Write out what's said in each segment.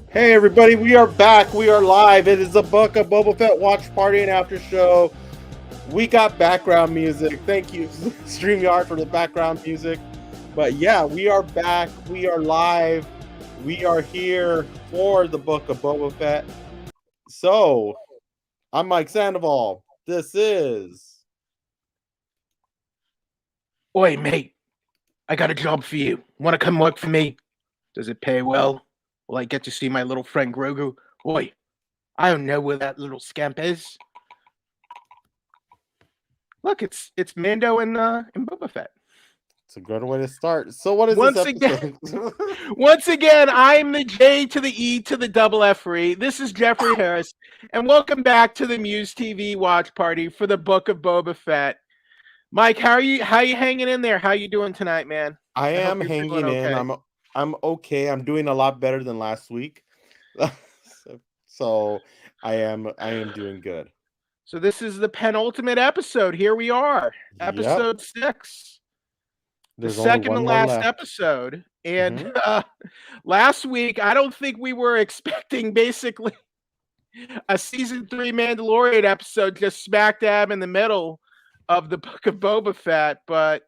Hey everybody, we are back. We are live. It is the Book of Boba Fett watch party and after show. We got background music. Thank you, StreamYard, for the background music. But yeah, we are back. We are live. We are here for the Book of Boba Fett. So, I'm Mike Sandoval. This is... Oi, mate, I got a job for you. Want to come work for me? Does it pay well? Will I get to see my little friend Grogu? Oi, I don't know where that little scamp is. Look, it's Mando and Boba Fett. It's a good way to start. So what is Once this episode? Once again, I'm the J to the E to the double F-free. This is Jeffrey Harris, and welcome back to the MUSE TV watch party for the Book of Boba Fett. Mike, how are you hanging in there? How you doing tonight, man? I hope am you're feeling hanging in. okay. I'm okay. I'm doing a lot better than last week. So I am doing good. So this is the penultimate episode. Here we are, Yep. episode 6, the There's only second to one more last left. episode. And Mhm. last week, I don't think we were expecting basically a season 3 Mandalorian episode just smack dab in the middle of the Book of Boba Fett, but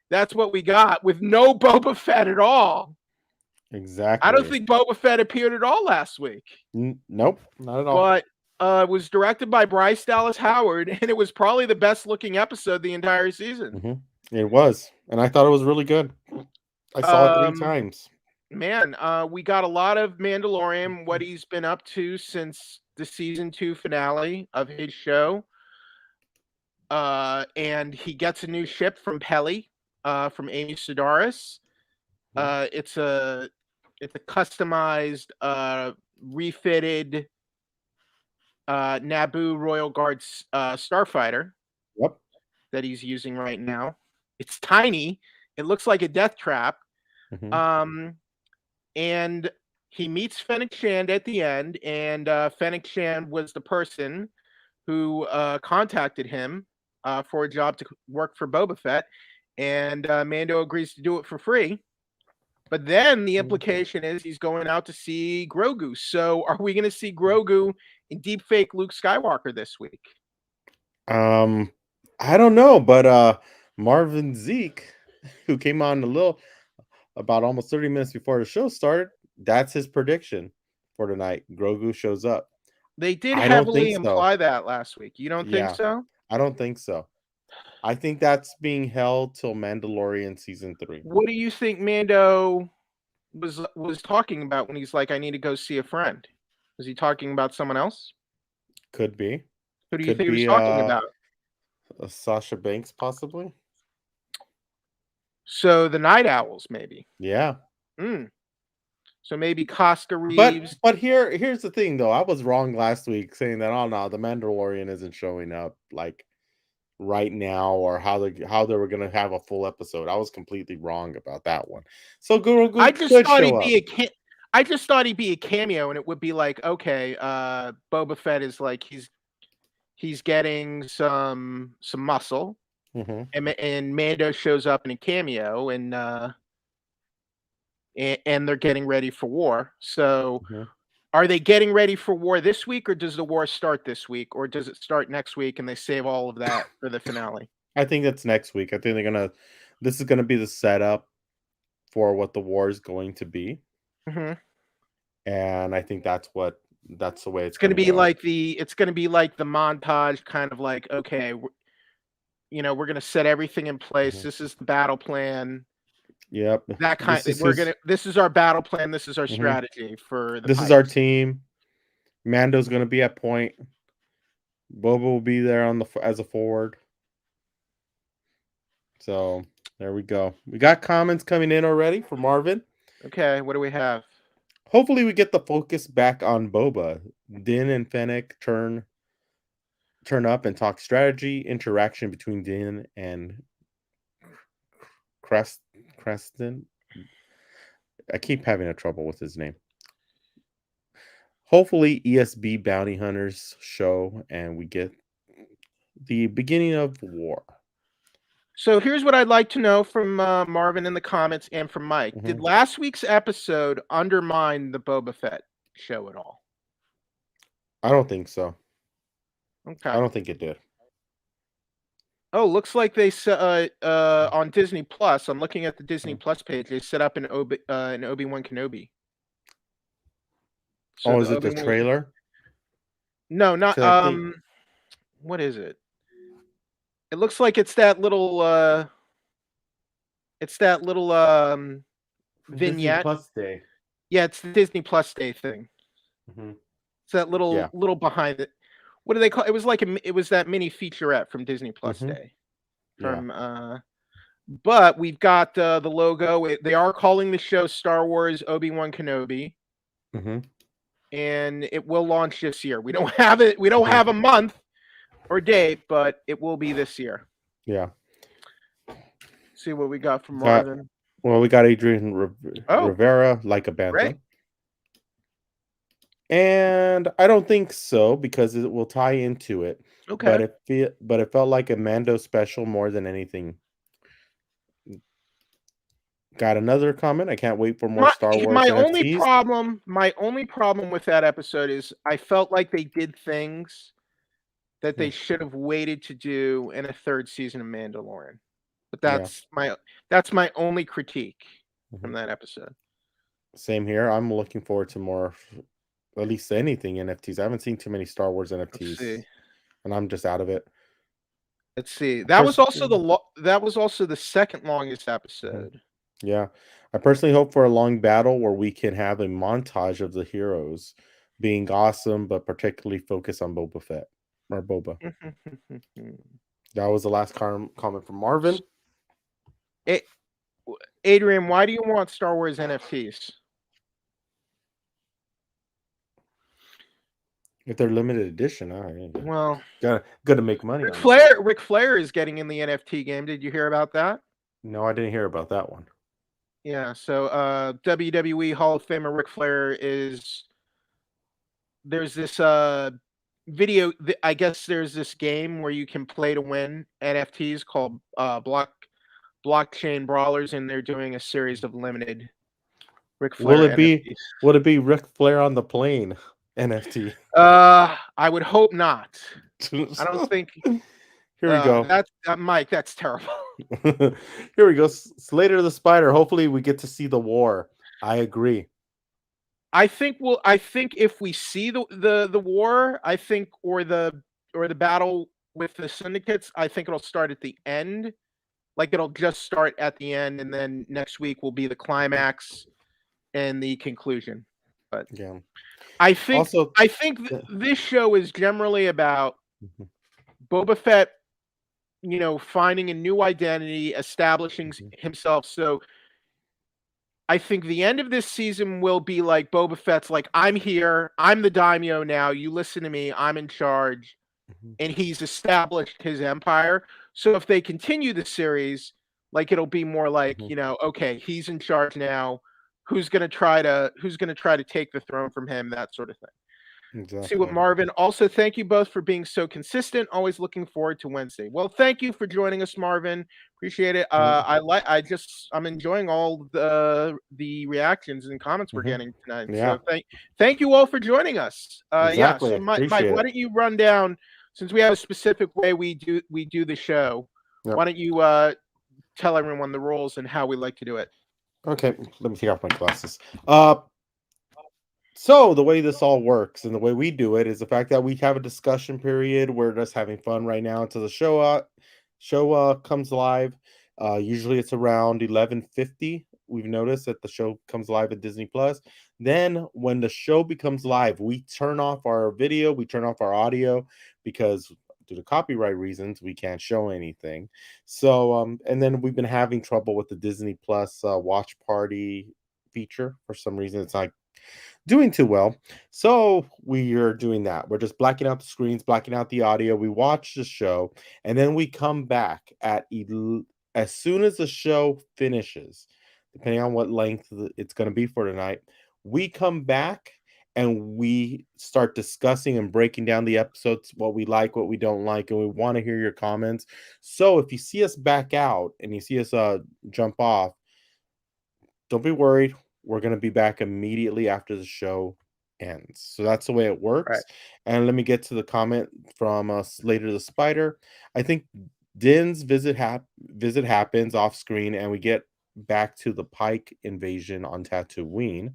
that's what we got with no Boba Fett at all. I don't Exactly. think Boba Fett appeared at all last week. Nope, not at all. But it was directed by Bryce Dallas Howard, and it was probably the best looking episode the entire season. It was, and I thought it was really good. I saw it 3 Um, times. man, we got a lot of Mandalorian, what he's been up to since the season 2 finale of his show. And he gets a new ship from Peli, from Amy Sedaris. It's a customized, refitted Naboo Royal Guard starfighter Yep. that he's using right now. It's tiny. It looks like a death trap. Mhm. And he meets Fennec Shand at the end, and Fennec Shand was the person who contacted him for a job to work for Boba Fett, and Mando agrees to do it for free. But then the implication is he's going out to see Grogu. So are we going to see Grogu in deepfake Luke Skywalker this week? I don't know, but Marvin Zeke, who came on about almost 30 minutes before the show started, that's his prediction for tonight. Grogu shows up. They did I don't think heavily so. imply that last week. You don't think Yeah, so? I don't think so. I think that's being held till Mandalorian season 3. What do you think Mando was talking about when he's like, I need to go see a friend? Was he talking about someone else? Could be. Who do you Could think he was be talking about? Sasha Banks possibly. So the Night Owls, maybe. Yeah. So maybe Casca But Reeves. but here's the thing though. I was wrong last week saying that oh no, the Mandalorian isn't showing up like right now or how they were gonna have a full episode. I was completely wrong about that one. So I Grogu just could thought show he'd up. be I just thought he'd be a cameo, and it would be like, okay, Boba Fett is like he's getting some muscle, Mm-hmm. and Mando shows up in a cameo, and they're getting ready for war. So Mm-hmm. are they getting ready for war this week, or does the war start this week, or does it start next week and they save all of that for the finale? I think that's next week. I think this is gonna be the setup for what the war is going to be. Mm-hmm. And I think that's the way it's It's going to gonna be go. like the montage, kind of like, okay, we're going to set everything in place. Mhm. This is the battle plan. Yep. That kind. This is his This is our battle plan. This is our mhm. strategy for the This is our fights. team. Mando's gonna be at point. Boba will be there as a forward. So there we go. We got comments coming in already from Marvin. Okay, what do we have? Hopefully, we get the focus back on Boba. Din and Fennec turn up and talk strategy. Interaction between Din and Creston. I keep having a trouble with his name. Hopefully, ESB bounty hunters show, and we get the beginning of war. So here's what I'd like to know from Marvin in the comments and from Mike. Did Mhm. last week's episode undermine the Boba Fett show at all? I don't think so. I Okay. don't think it did. Oh, looks like they on Disney Plus. I'm looking at the Disney Mhm. Plus page. They set up an Obi-Wan Kenobi. So Oh, the is it the Obi-Wan. trailer? No, not 'Cause I think what is it? It looks like it's that little Disney vignette. Plus Day. Yeah, it's the Disney Plus Day thing. Mhm. It's that Yeah. little behind it. What do they call it? Was like it was that mini featurette from Disney Plus Mhm. Day. Yeah. From but we've got the logo. They are calling the show Star Wars Obi-Wan Kenobi, Mhm. and it will launch this year. We don't have it. We don't Mhm. have a month or date, but it will be this year. Yeah. See what we got from Got Marvin. Well, we got Adrian Oh, Rivera, like a great. bantha. And I don't think so because it will tie into it. Okay. But it felt like a Mando special more than anything. Got another comment. I can't wait for more My Star Wars my only NFTs. problem with that episode is I felt like they did things that they Mm, should have waited to do in a third season of Mandalorian. But yeah. that's my only critique from Mhm. that episode. Same here. I'm looking forward to more, at least anything NFTs. I haven't seen too many Star Wars Let's NFTs, see. and I'm just out of it. Let's see. Personally, That was also the second longest mhm, episode. yeah, I personally hope for a long battle where we can have a montage of the heroes being awesome, but particularly focus on Boba Fett or Boba. That was the last comment from Marvin. A- Adrian, why do you want Star Wars NFTs? If they're limited edition, all right, Well, gotta make money on it. Ric Flair is getting in the NFT game. Did you hear about that? No, I didn't hear about that one. Yeah, so WWE Hall of Famer Ric Flair is there's this I guess there's this game where you can play to win NFTs called blockchain brawlers, and they're doing a series of limited Ric Will Flair it be NFTs. will it be Ric Flair on the plane NFT? I would hope not. I don't think Here we go. that's Mike, that's terrible. Here we go. Slater the Spider. Hopefully, we get to see the war. I agree. I think if we see the war, I think or the battle with the syndicates, I think it'll start at the end. Like it'll just start at the end, and then next week will be the climax and the conclusion. But Yeah. Also, I think yeah. this show is generally about Mhm, Boba Fett, finding a new identity, establishing mhm, himself. So I think the end of this season will be like Boba Fett's like, I'm here, I'm the daimyo now. You listen to me, I'm in charge, mhm, and he's established his empire. So if they continue the series, like it'll be more like, mhm. okay, he's in charge now. Who's gonna try to take the throne from him, that sort of thing. See what Exactly. Marvin. Also, thank you both for being so consistent. Always looking forward to Wednesday. Well, thank you for joining us, Marvin. Appreciate it. Mhm, I'm enjoying all the reactions and comments we're mhm. getting tonight. Yeah, So thank you all for joining us. Yeah. exactly. So I Mike, appreciate why it. don't you run down since we have a specific way we do the show? Yep. Why don't you tell everyone the rules and how we like to do it? Okay, let me take off my glasses. Uh, So the way this all works and the way we do it is the fact that we have a discussion period. We're just having fun right now until the show comes live. Usually it's around 11:50. We've noticed that the show comes live at Disney Plus. Then when the show becomes live, we turn off our video, we turn off our audio because due to copyright reasons, we can't show anything. So and then we've been having trouble with the Disney Plus watch party feature. For some reason, it's not doing too well. So we are doing that. We're just blacking out the screens, blacking out the audio. We watch the show, and then we come back as soon as the show finishes, depending on what length it's going to be for tonight. We come back and we start discussing and breaking down the episodes, what we like, what we don't like, and we want to hear your comments. So if you see us back out and you see us jump off, don't be worried. We're going to be back immediately after the show ends. So that's the way it works. Right. And let me get to the comment from Slater the Spider. I think Din's visit happens off screen, and we get back to the Pike invasion on Tatooine.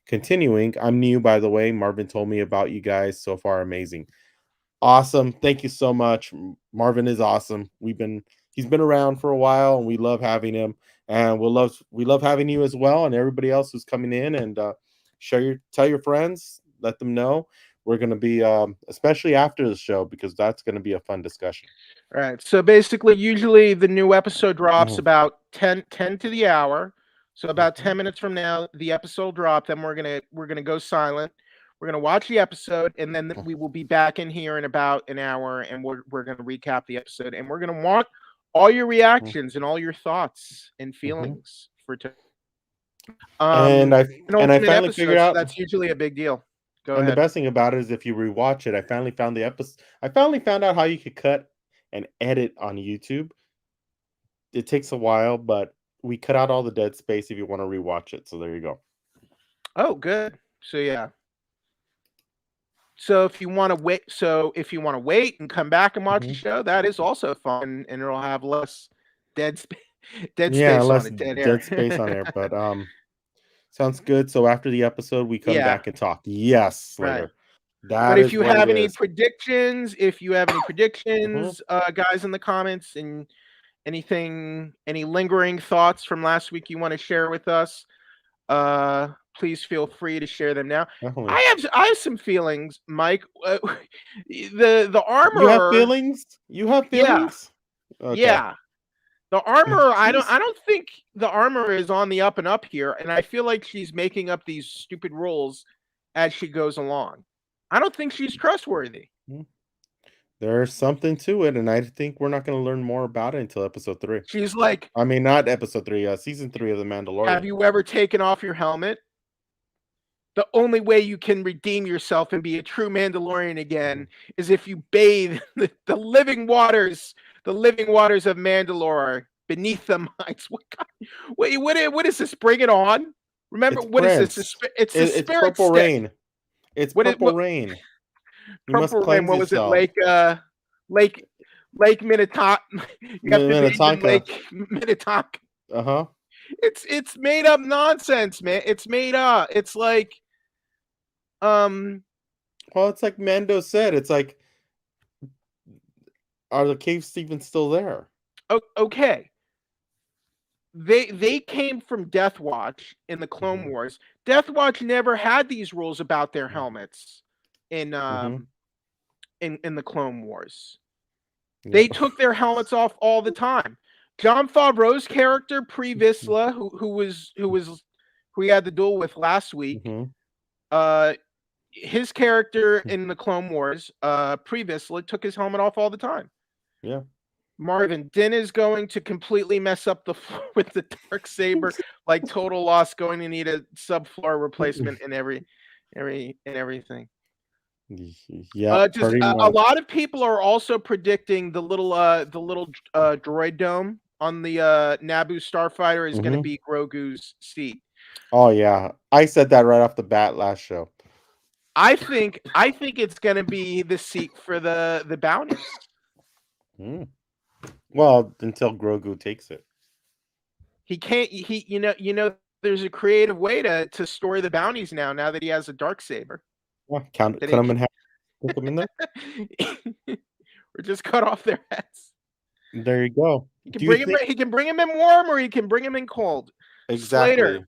Continuing, I'm new, by the way. Marvin told me about you guys. So far, amazing. Awesome. Thank you so much. Marvin is awesome. He's been around for a while, and we love having him. And we love having you as well, and everybody else who's coming in. And tell your friends, let them know. We're going to be especially after the show, because that's going to be a fun discussion. All right. So basically, usually the new episode drops Mhm. about 10 to the hour. So about Mhm. 10 minutes from now, the episode drop. Then we're gonna go silent. We're gonna watch the episode, and then we will be back in here in about an hour, and we're gonna recap the episode, and we're gonna want all your reactions and all your thoughts and Mhm. feelings for And I an and I ultimate finally figured episode. So out. that's usually a big deal. Go And the ahead. best thing about it is, if you rewatch it, I finally found the episode. I finally found out how you could cut and edit on YouTube. It takes a while, but we cut out all the dead space if you want to rewatch it. So there you go. Oh, good. So yeah. So if you want to wait and come back and watch the Mhm. show, that is also fun, and it'll have less dead sp- dead Yeah, space on less it, dead dead space on air. air, but sounds good. So after the episode, we come Yeah, back and talk. Yes, right. Slater. But That if is you what it have any is. predictions, Mhm. guys in the comments, and any lingering thoughts from last week you want to share with us, please feel free to share them now. Definitely. I have some feelings, Mike. The You have armor, feelings? You have yeah, feelings? Okay. yeah. The armor, Jeez. I don't think the armor is on the up and up here, and I feel like she's making up these stupid rules as she goes along. I don't think she's trustworthy. Mm. There's something to it, and I think we're not going to learn more about it until episode 3. She's like, I mean, not episode 3, season 3 of The "Have Mandalorian. you ever taken off your helmet? The only way you can redeem yourself and be a true Mandalorian again Mhm. is if you bathe the living waters of Mandalore beneath the mines." What is this? Bring it on! Remember, It's what is this? Prince. It's the It's spirit Purple stick. Rain. It's What is Purple what? Rain. You must Purple Rain. cleanse What was it? yourself. Lake Lake Minnetonka. You have to bathe in Minnetonka. Lake Minnetonka. Uh-huh. It's made up nonsense, man. It's made up. It's like um Well, it's like Mando said. It's like, are the caves even still there? okay. They came from Death Watch in the Clone Mhm. Wars. Death Watch never had these rules about their Mhm. helmets in Mhm. in the Clone Wars. Yep. They took their helmets off all the time. John Favreau's character Pre Vizsla, who we had the duel with last week, Mhm. uh, his character in the Clone Wars, Pre Vizsla, took his helmet off all the time. Yeah. Marvin, Din is going to completely mess up the floor with the dark saber, like total loss. Going to need a subfloor replacement and everything. Yep, Just pretty a much. lot of people are also predicting the little droid dome on the Naboo starfighter is going to Mhm. be Grogu's seat. Oh, yeah. I said that right off the bat last show. I think it's going to be the seat for the bounties. Mm. Well, until Grogu takes it. He can't. He you know. There's a creative way to store the bounties now that he has a dark saber. Yeah, That cut he them in half, put them in there. or just cut off their heads. There you go. He can Do you bring him. think He can bring him in warm, or he can bring him in cold. Slater, exactly?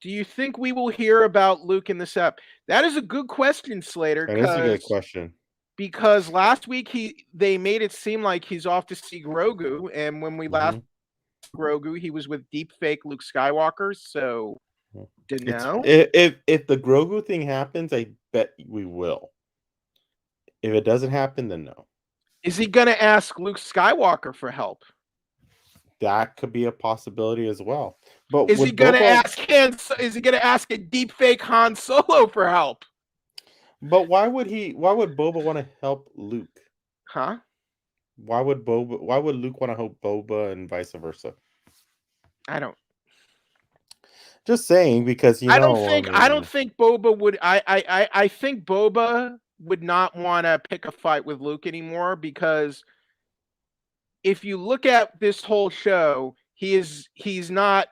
do you think we will hear about Luke in this ep? That is a good question, Slater, That is a good question. because last week they made it seem like he's off to see Grogu, and when we last Mhm. Grogu, he was with deep fake Luke Skywalker. So Mhm. didn't It's know. if the Grogu thing happens, I bet we will. If it doesn't happen, then no. Is he gonna ask Luke Skywalker for help? That could be a possibility as well. But Is he with gonna Boba, ask Han? Is he gonna ask a deep fake Han Solo for help? But why would he? Why would Boba want to help Luke? Huh? Why would Boba? Why would Luke want to help Boba and vice versa? I don't. Just saying because I don't I think. I don't mean, think Boba would. I think Boba would not want to pick a fight with Luke anymore because if you look at this whole show, he's not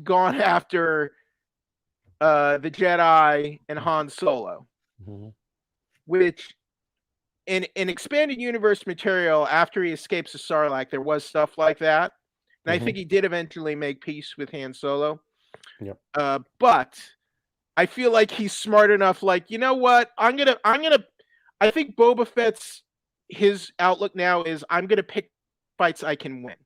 gone after the Jedi and Han Solo, mhm, which in expanded universe material after he escapes the Sarlacc, there was stuff like that, and I mhm, think he did eventually make peace with Han Solo. yep, But I feel like he's smart enough. Like, you know what? I'm gonna. I think Boba Fett's his outlook now is I'm gonna pick fights I can win.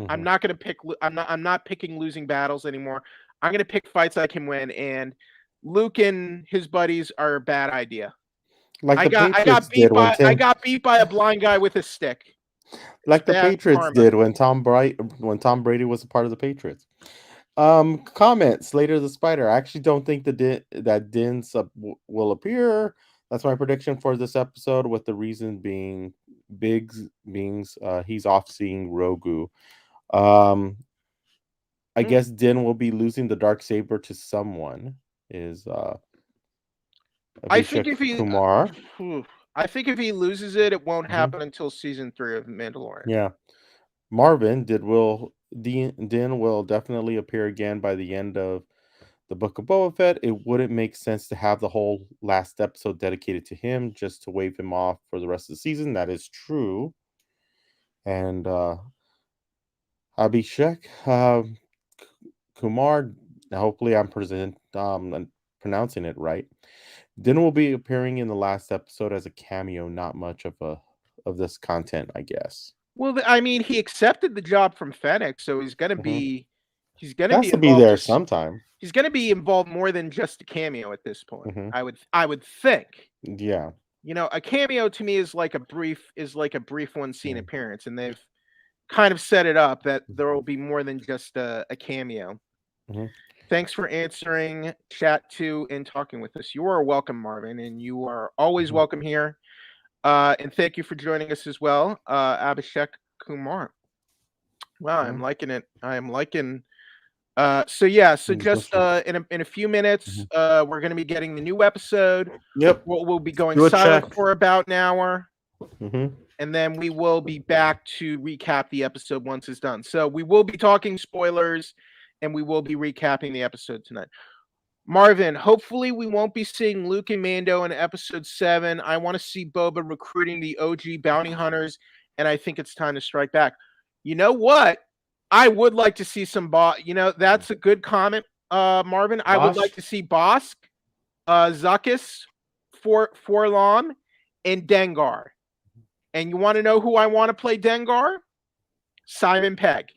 I'm mhm. not gonna pick. I'm not picking losing battles anymore. I'm gonna pick fights I can win. And Luke and his buddies are a bad idea. Like the I got Patriots beat did when by I Tim, got beat by a blind guy with a stick. It's like the bad Patriots karma. did when Tom Brady was a part of the Patriots. Comments later the spider. I actually don't think that will appear. That's my prediction for this episode. With the reason being, Biggs means he's off seeing Rogu. Um, I Hmm. guess Din will be losing the dark saber to someone. Is I think Abhishek if he, Kumar? I think if he loses it, it won't Hmm. happen until season 3 of Mandalorian. Yeah, Marvin Din will definitely appear again by the end of the Book of Boba Fett. It wouldn't make sense to have the whole last episode dedicated to him just to wave him off for the rest of the season. That is true. And Abhishek Kumar, hopefully I'm pronouncing it right. Din will be appearing in the last episode as a cameo, not much of this content, I guess. Well, I mean, he accepted the job from Fennec, so Hmm. he's gonna Has be to be involved. there sometime. He's gonna be involved more than just a cameo at this point. Hmm. I would think. Yeah. You know, a cameo to me is like a brief one scene Mhm. appearance, and they've kind of set it up that there will be more than just a cameo. Mhm. Thanks for answering chat 2 and talking with us. You are welcome, Marvin, and you are always Mhm. welcome here. And thank you for joining us as well, Abhishek Kumar. Wow, I'm Yeah. liking it. I am liking. So yeah, so just Different. in a few minutes, Mhm. we're gonna be getting the new episode. Yep. We'll be going Do a silent check. for about an hour, Hmm. and then we will be back to recap the episode once it's done. So we will be talking spoilers, and we will be recapping the episode tonight. Marvin, hopefully we won't be seeing Luke and Mando in episode 7. I want to see Boba recruiting the OG bounty hunters, and I think it's time to strike back. You know what? I would like to see some that's a good comment, Marvin. I would like Bosch. to see Bosk, Zuckus, Forlom, and Dengar. And you want to know who I want to play Dengar? Simon Pegg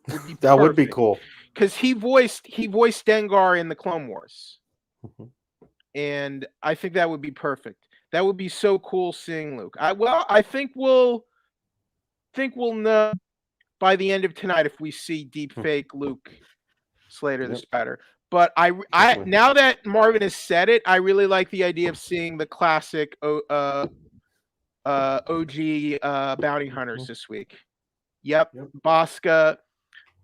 would be That would be perfect cool. because he voiced Dengar in the Clone Wars, Mhm. and I think that would be perfect. That would be so cool seeing Luke. I think we'll know by the end of tonight if we see deep Hmm. fake Luke Slater the Yep. Spider. But I Hopefully. now that Marvin has said it, I really like the idea of seeing the classic OG bounty hunters Mhm. this week. Yep, Yep. Bosca.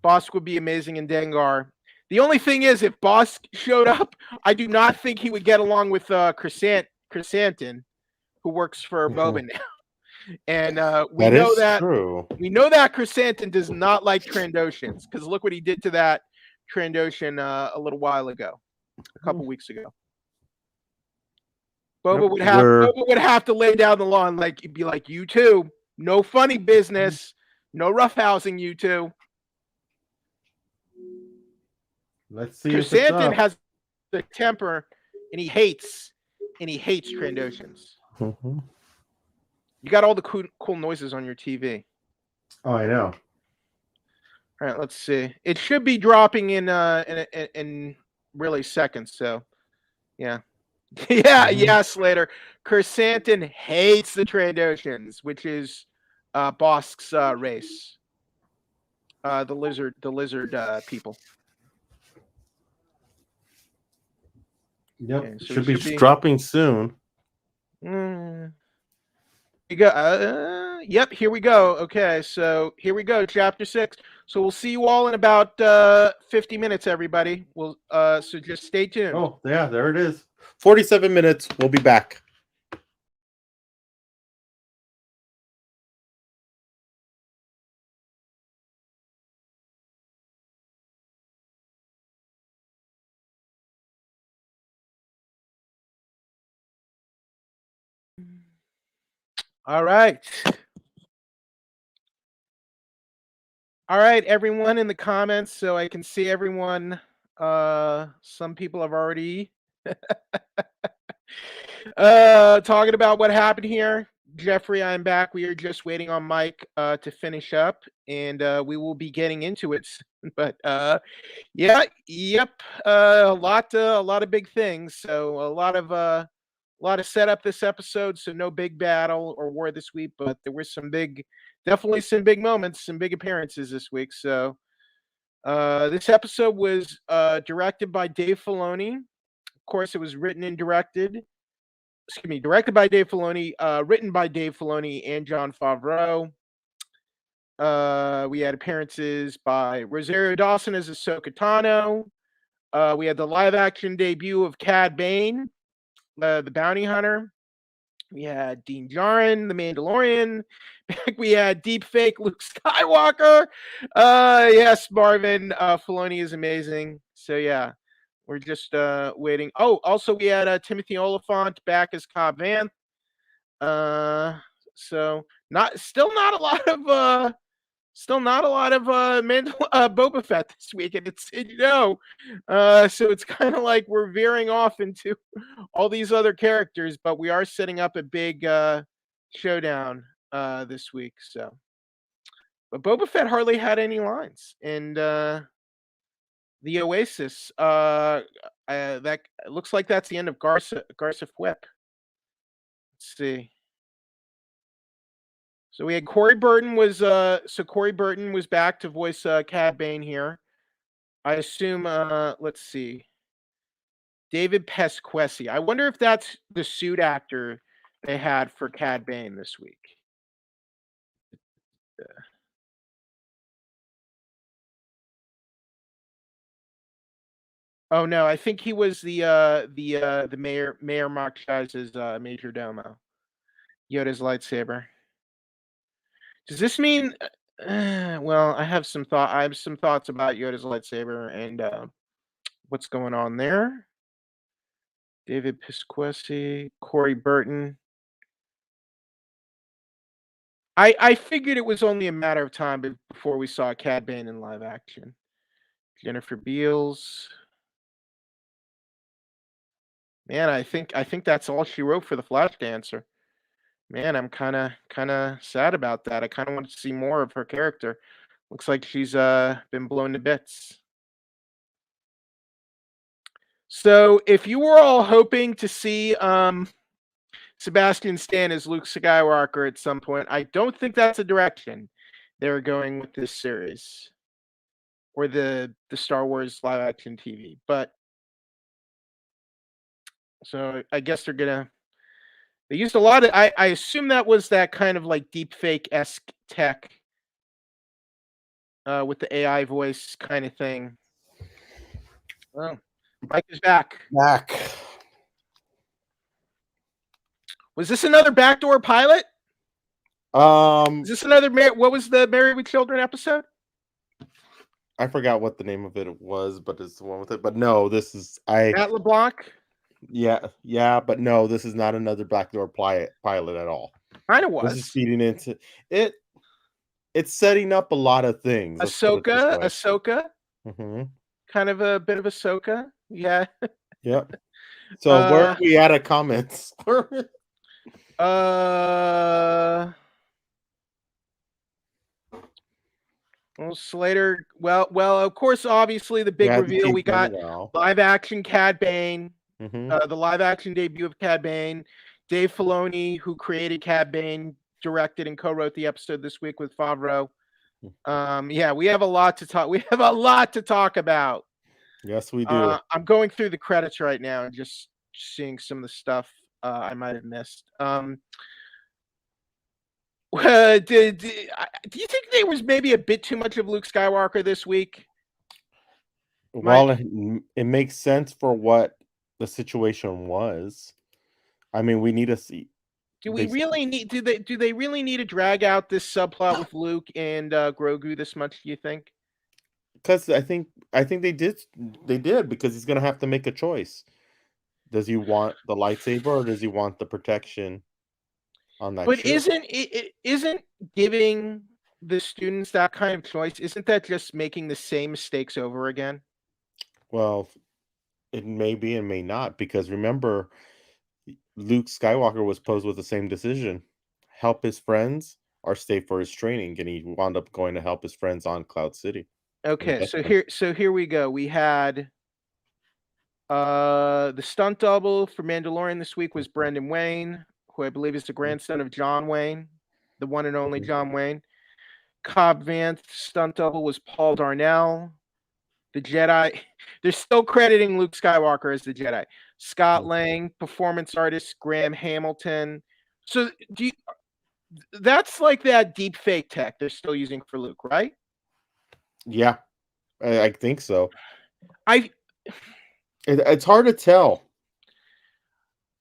Bosk would be amazing in Dengar. The only thing is, if Bosk showed up, I do not think he would get along with Chrysanthemum, who works for Mhm. Boba now. And That is true. we know that Chrysanthemum does not like Trandoshans because look what he did to that Trandoshan a little while ago, a Mhm. couple weeks ago. Yep. Boba would have to lay down the law and be like, you two, no funny business, no roughhousing, you two. Let's see if it's Chrysanthemum up. has the temper, and he hates Trandoshans. Mhm. You got all the cool noises on your TV. Oh, I know. All right, let's see. It should be dropping in really seconds. So yeah, Mhm. yeah, Slater. Chrysanthemum hates the Trandoshans, which is Bosk's race. The lizard people. Yep, Okay, so should be dropping soon. You go. Yep, here we go. Okay, so here we go, chapter 6. So we'll see you all in about 50 minutes, everybody. We'll so just stay tuned. Oh, yeah, there it is. 47 minutes. We'll be back. All right. All right, everyone in the comments, so I can see everyone. Some people have already talking about what happened here. Jeffrey, I'm back. We are just waiting on Mike to finish up, and we will be getting into it. But yeah, yep, a lot of big things. So a lot of setup this episode. So no big battle or war this week, but there were definitely some big moments, some big appearances this week. So this episode was directed by Dave Filoni. Of course, it was directed by Dave Filoni, written by Dave Filoni and Jon Favreau. We had appearances by Rosario Dawson as Ahsoka Tano. We had the live-action debut of Cad Bane, the bounty hunter. We had Din Djarin, the Mandalorian. Back we had deepfake Luke Skywalker. Yes, Marvin, Filoni is amazing. So yeah, we're just waiting. Oh, also we had Timothy Oliphant back as Cobb Vanth. So still not a lot of Boba Fett this week, and so it's kind of like we're veering off into all these other characters, but we are setting up a big showdown this week. So, but Boba Fett hardly had any lines, and the Oasis. That looks like that's the end of Garsa Whip. Let's see. So we had Corey Burton was back to voice Cad Bane here. I assume let's see. David Pesquesi. I wonder if that's the suit actor they had for Cad Bane this week. Oh no, I think he was the Mayor Mark Shize's major domo. Yoda's lightsaber. Does this mean well, I have some thoughts about Yoda's lightsaber and what's going on there. David Pesquesi, Corey Burton. I figured it was only a matter of time before we saw Cad Bane in live action. Jennifer Beals. Man, I think that's all she wrote for the Flash Dancer. Man, I'm kind of sad about that. I kind of want to see more of her character. Looks like she's been blown to bits. So, if you were all hoping to see Sebastian Stan as Luke Skywalker at some point, I don't think that's a direction they're going with this series or the Star Wars live action TV. But so I guess they used a lot of I assume that was that kind of like deep fake-esque tech with the AI voice kind of thing. Oh, Mike is back. Was this another backdoor pilot? Is this another what was the Married with Children episode? I forgot what the name of it was, but it's the one with it. But no, this is Matt LeBlanc. Yeah, but no, this is not another backdoor pilot at all. Kind of was. This is feeding into it. It's setting up a lot of things. Ahsoka. Mm-hmm. Kind of a bit of Ahsoka. Yeah. Yep. So where are we at comments? Well, Slater. Well, of course, obviously the big reveal. We got live action Cad Bane. Mm-hmm. The live action debut of Cad Bane. Dave Filoni, who created Cad Bane, directed and co-wrote the episode this week with Favreau. Yeah, we have a lot to talk. We have a lot to talk about. Yes, we do. I'm going through the credits right now and just seeing some of the stuff I might have missed. Do you think there was maybe a bit too much of Luke Skywalker this week? My, Well, it makes sense for what the situation was. I mean, we need to see. do we really need? Do they really need to drag out this subplot with Luke and Grogu this much? Do you think? Because I think they did because he's gonna have to make a choice. Does he want the lightsaber or does he want the protection on that But ship? isn't giving the students that kind of choice? Isn't that just making the same mistakes over again? Well, it may be and may not because remember, Luke Skywalker was posed with the same decision: help his friends or stay for his training, and he wound up going to help his friends on Cloud City in Okay, Bespin. so here we go. We had the stunt double for Mandalorian this week was Brendan Wayne, who I believe is the grandson of John Wayne, the one and only John Wayne. Cobb Vanth stunt double was Paul Darnell. The Jedi, they're still crediting Luke Skywalker as the Jedi. Scott Lang, performance artist Graham Hamilton. So that's like that deep fake tech they're still using for Luke, right? Yeah, I think so. I It's hard to tell.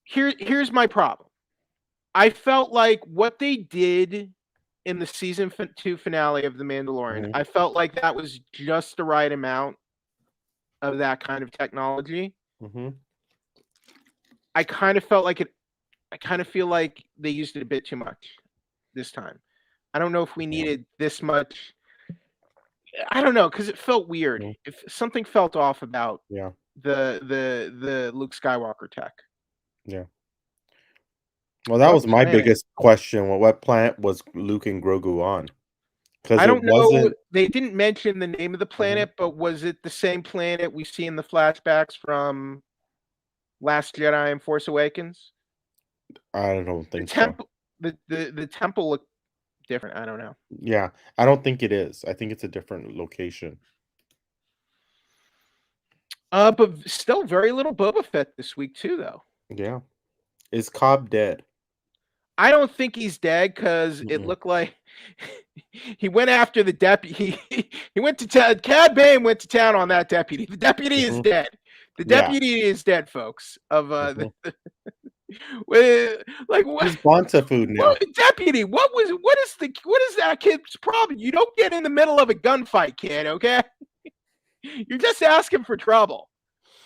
here's my problem. I felt like what they did in the season 2 finale of The Mandalorian, Mhm, I felt like that was just the right amount of that kind of technology. mhm. I kind of felt like it. I kind of feel like they used it a bit too much this time. I don't know if we Yeah, needed this much. I don't know because it felt weird. mhm, If something felt off about yeah, the Luke Skywalker tech. yeah. Well, that was Just my saying. biggest question. What planet was Luke and Grogu on? Because I it don't know. wasn't. They didn't mention the name of the Mhm. planet, but was it the same planet we see in the flashbacks from Last Jedi and Force Awakens? I don't The think so. temple, the temple looked different. I don't know. Yeah, I don't think it is. I think it's a different location. But still very little Boba Fett this week too, though. Yeah. Is Cobb dead? I don't think he's dead because it Mm-mm. looked like he went after the deputy. He went to town. Cad Bane went to town on that deputy. The deputy is Mhm. dead. The Yeah. deputy is dead, folks. Of Mhm. like what? He's Bonta food now. What deputy? What is that kid's problem? You don't get in the middle of a gunfight, kid. Okay, you're just asking for trouble.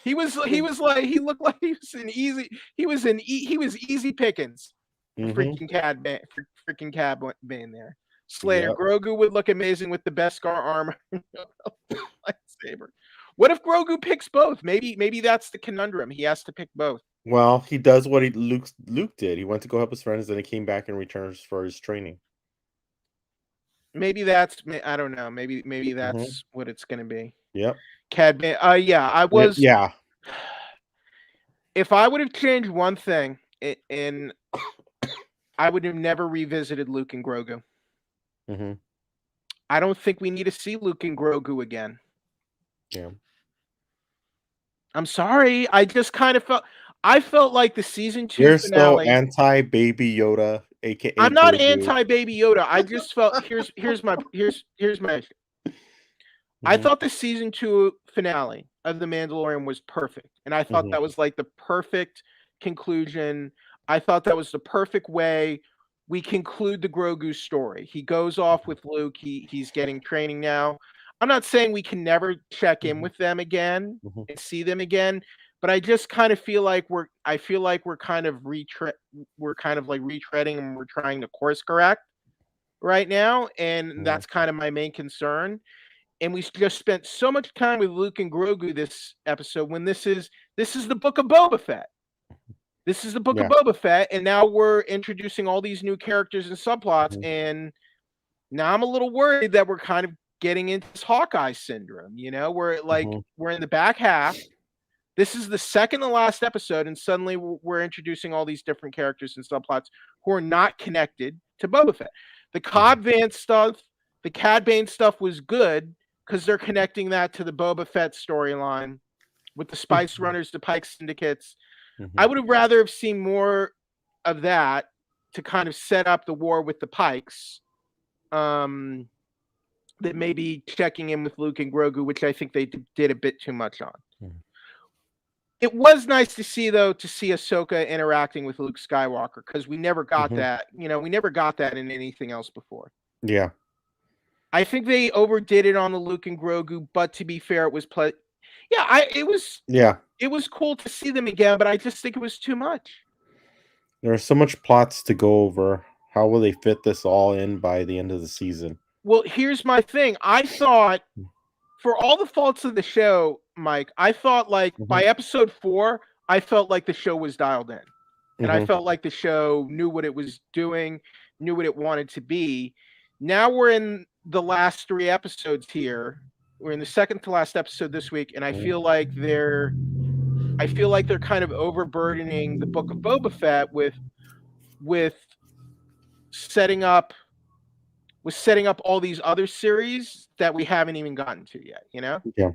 He looked like he was easy pickings for Mhm. freaking Cad Bane there. Slater Yep. Grogu would look amazing with the Beskar armor lightsaber. What if Grogu picks both? Maybe that's the conundrum. He has to pick both. Well, he does what Luke did. He went to go help his friends, then he came back and returns for his training. Maybe that's I don't know. Maybe Mhm. that's what it's gonna be. Yep. Cad Bane. Yeah, I Yep. was. Yeah. If I would have changed one thing, and I would have never revisited Luke and Grogu. Mhm. I don't think we need to see Luke and Grogu again. Yeah. I'm sorry. I felt like the season 2 You're so finale. anti Baby Yoda, aka I'm not Grogu. anti Baby Yoda. I just felt here's my issue. I Mhm. thought the season 2 finale of The Mandalorian was perfect. And I thought Mhm. that was like the perfect conclusion. I thought that was the perfect way we conclude the Grogu story. He goes off Mhm. with Luke. He's getting training now. I'm not saying we can never check in Mhm. with them again Mhm. and see them again, but I just kind of feel like we're kind of like retreading and we're trying to course correct right now, and Mhm. that's kind of my main concern. And we just spent so much time with Luke and Grogu this episode when this is the Book of Boba Fett. This is the Book of Yeah. Boba Fett, and now we're introducing all these new characters and subplots, Mhm. and now I'm a little worried that we're kind of getting into this Hawkeye syndrome. Mhm. We're in the back half. This is the second to last episode, and suddenly we're introducing all these different characters and subplots who are not connected to Boba Fett. The Mhm. Cobb Vanth stuff, the Cad Bane stuff was good, because they're connecting that to the Boba Fett storyline with the Spice Runners, the Pike Syndicates. I would have rather have seen more of that to kind of set up the war with the Pikes. That maybe checking in with Luke and Grogu, which I think they did a bit too much on. It was nice to see, though, Ahsoka interacting with Luke Skywalker, because we never got that. You know, we never got that in anything else before. Yeah. I think they overdid it on the Luke and Grogu, but to be fair, it was it was cool to see them again, but I just think it was too much. There are so much plots to go over. How will they fit this all in by the end of the season? Well, here's my thing. I thought, for all the faults of the show, Mike, I thought like by episode 4, I felt like the show was dialed in. And I felt like the show knew what it was doing, knew what it wanted to be. Now we're in the last 3 episodes here. We're in the second to last episode this week, and I feel like they're kind of overburdening the Book of Boba Fett with setting up all these other series that we haven't even gotten to yet, you know? Yeah.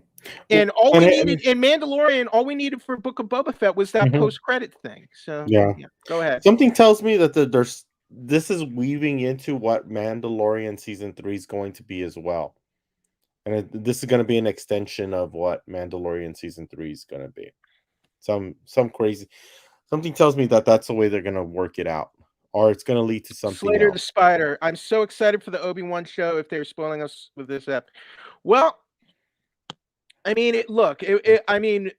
And all we needed in Mandalorian, all we needed for Book of Boba Fett was that post-credit thing. So yeah, go ahead. Something tells me that this is weaving into what Mandalorian season 3 is going to be as well. And this is going to be an extension of what Mandalorian season 3 is going to be. Some crazy. Something tells me that that's the way they're going to work it out. Or it's going to lead to something Slater else. the Spider. I'm so excited for the Obi-Wan show if they're spoiling us with this ep. Well, I mean, I mean,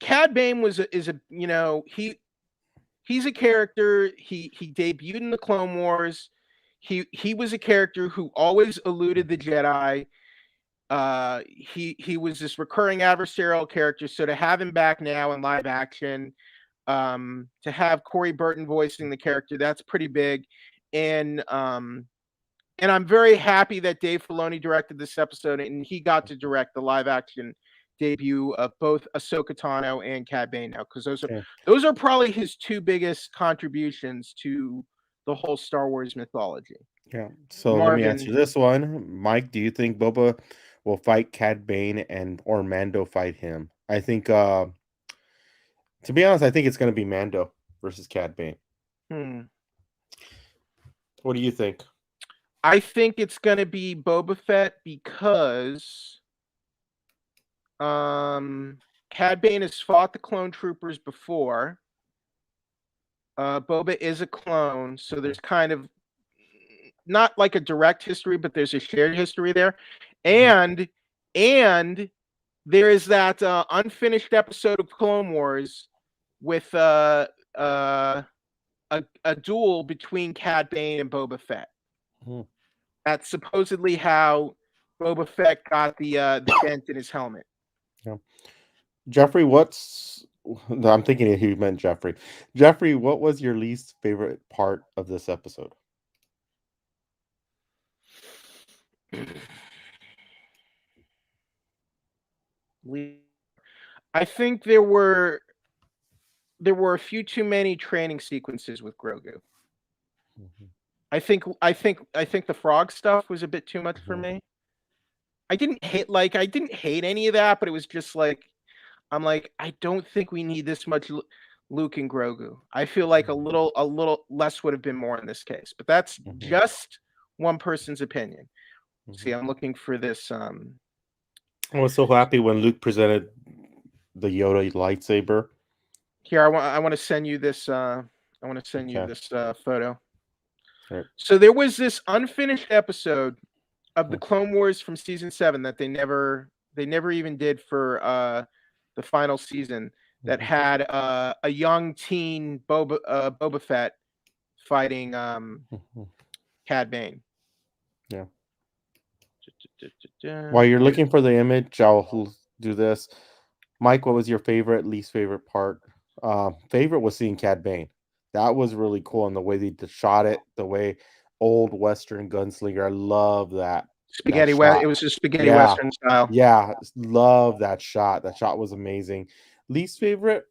Cad Bane is a you know, he's a character. He debuted in the Clone Wars. He was a character who always eluded the Jedi. He was this recurring adversarial character. So to have him back now in live action, to have Corey Burton voicing the character, that's pretty big. And I'm very happy that Dave Filoni directed this episode, and he got to direct the live action debut of both Ahsoka Tano and Cad Bane now, because those are probably his 2 biggest contributions to the whole Star Wars mythology. Yeah. So let me answer this one. Mike, do you think Boba will fight Cad Bane or Mando fight him? I think to be honest, I think it's going to be Mando versus Cad Bane. What do you think? I think it's going to be Boba Fett because Cad Bane has fought the clone troopers before. Boba is a clone, so there's kind of not like a direct history, but there's a shared history there. And there is that unfinished episode of Clone Wars with a duel between Cad Bane and Boba Fett. That's supposedly how Boba Fett got the dent in his helmet. Yeah. Jeffrey, I'm thinking he meant Jeffrey. Jeffrey, what was your least favorite part of this episode? I think there were a few too many training sequences with Grogu. I think the frog stuff was a bit too much for me. I didn't hate any of that, but it was just like, I'm like, I don't think we need this much Luke and Grogu. I feel like a little less would have been more in this case, but that's just one person's opinion. See, I'm looking for this. I was so happy when Luke presented the Yoda lightsaber. Here, I want to send you this. I want to send you this photo. Right. So there was this unfinished episode of the Clone Wars from season 7 that they never even did for the final season, that had a young teen Boba Fett fighting Cad Bane. Yeah. While you're looking for the image, I'll do this. Mike, what was your least favorite part? Favorite was seeing Cad Bane. That was really cool, and the way they shot it, the way old Western gunslinger. I love that. Spaghetti Western. It was a spaghetti Western style. Yeah, love that shot. That shot was amazing. Least favorite,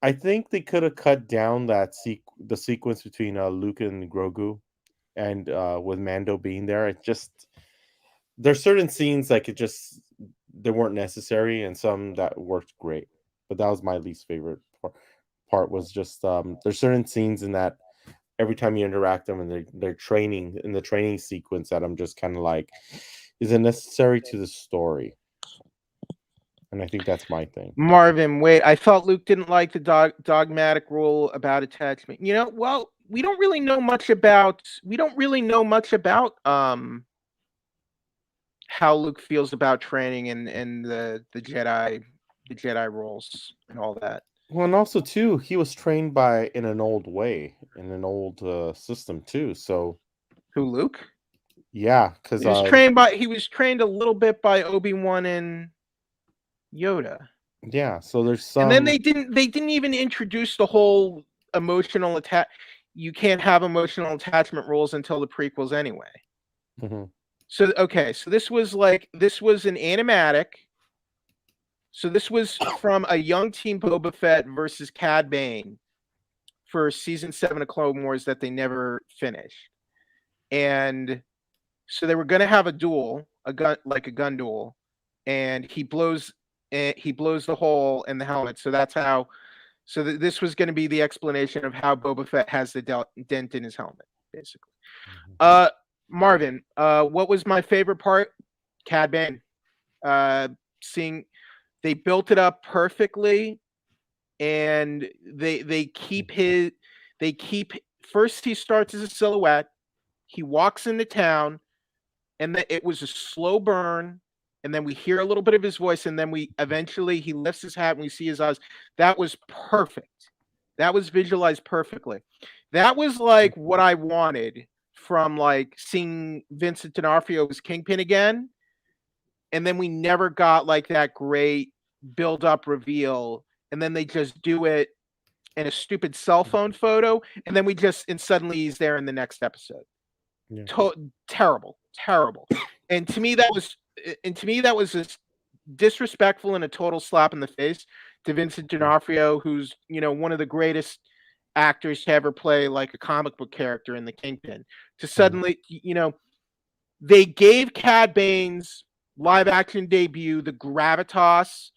I think they could have cut down the sequence between Luke and Grogu, and with Mando being there. It just there's certain scenes like they weren't necessary, and some that worked great. But that was my least favorite part was just there's certain scenes in that every time you interact them and they're training in the training sequence that I'm just kind of like, is it necessary to the story? And I think that's my thing. Marvin, wait, I thought Luke didn't like the dogmatic rule about attachment. Well, we don't really know much about how Luke feels about training and the Jedi rules and all that. Well, and also too, he was trained in an old way, in an old system too. So Who, Luke? yeah, because he was trained a little bit by Obi-Wan and Yoda. yeah, so there's some. And then they didn't even introduce the whole emotional you can't have emotional attachment rules until the prequels anyway. Mhm. So this was an animatic. So this was from a young Team Boba Fett versus Cad Bane for season 7 of Clone Wars that they never finished. And so they were going to have a duel, a gun duel, and he blows the hole in the helmet. So that's how. So this was going to be the explanation of how Boba Fett has the dent in his helmet, basically. Marvin, what was my favorite part? Cad Bane. Seeing they built it up perfectly, and they keep first he starts as a silhouette. He walks into town, and it was a slow burn, and then we hear a little bit of his voice, and then he lifts his hat and we see his eyes. That was perfect. That was visualized perfectly. That was like what I wanted from like seeing Vincent D'Onofrio as Kingpin again, and then we never got like that great build-up reveal, and then they just do it in a stupid cell phone photo, and then suddenly he's there in the next episode. Yeah. Terrible. And to me that was just disrespectful and a total slap in the face to Vincent D'Onofrio, who's one of the greatest actors to ever play like a comic book character in the Kingpin. To suddenly, they gave Cad Bane's live action debut the gravitas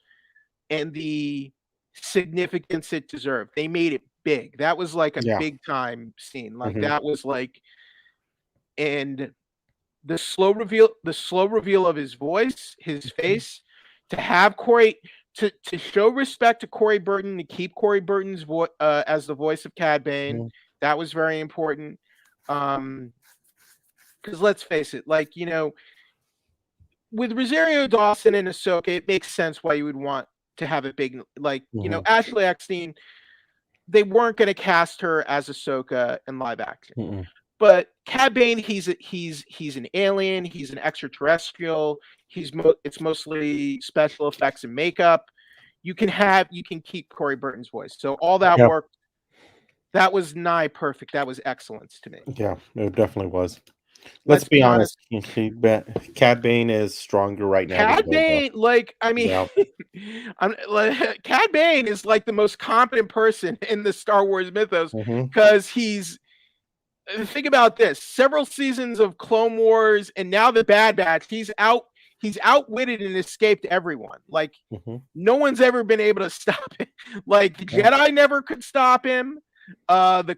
and the significance it deserved. They made it big. That was like a big time scene. Like that was like, and the slow reveal of his voice, his face, to have Corey to show respect to Corey Burton, to keep Corey Burton's voice as the voice of Cad Bane. That was very important. Because let's face it, like with Rosario Dawson and Ahsoka, it makes sense why you would want to have a big, like, Ashley Eckstein, they weren't going to cast her as Ahsoka in live action. But Cad Bane, he's an alien, he's an extraterrestrial, it's mostly special effects and makeup. You can keep Corey Burton's voice. So all that worked. That was nigh perfect. That was excellence to me. Yeah, it definitely was. Let's be honest. Cad Bane is stronger right now. Cad Bane, Cad Bane is like the most competent person in the Star Wars mythos, because think about this: several seasons of Clone Wars, and now the Bad Batch. He's outwitted and escaped everyone. Like no one's ever been able to stop him. Like the Jedi never could stop him. The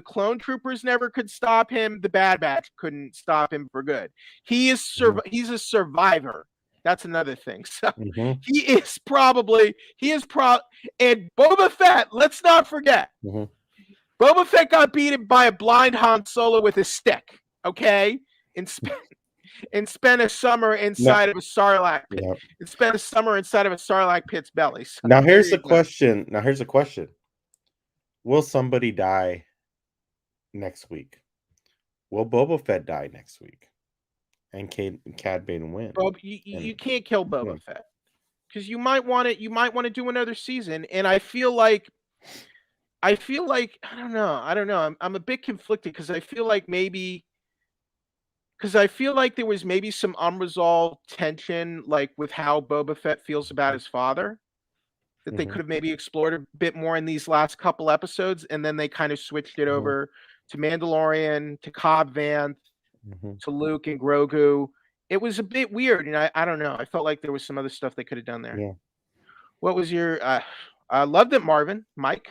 clone troopers never could stop him. The Bad Batch couldn't stop him for good. He's a survivor. That's another thing. So and Boba Fett, let's not forget. Boba Fett got beaten by a blind Han Solo with a stick, okay? And spent a summer inside of a Sarlacc pit. And spent a summer inside of a Sarlacc pit's belly. So now here's a question. Will somebody die next week? Will Boba Fett die next week? And Cad Bane win? You can't kill Boba Fett, because you might want to do another season, and I feel like I don't know. I'm a bit conflicted, because I feel like there was maybe some unresolved tension, like with how Boba Fett feels about his father, that they could have maybe explored a bit more in these last couple episodes, and then they kind of switched it over to Mandalorian, to Cobb Vanth, to Luke and Grogu, it was a bit weird, and I don't know. I felt like there was some other stuff they could have done there. Yeah. What was your? I loved it, Marvin. Mike.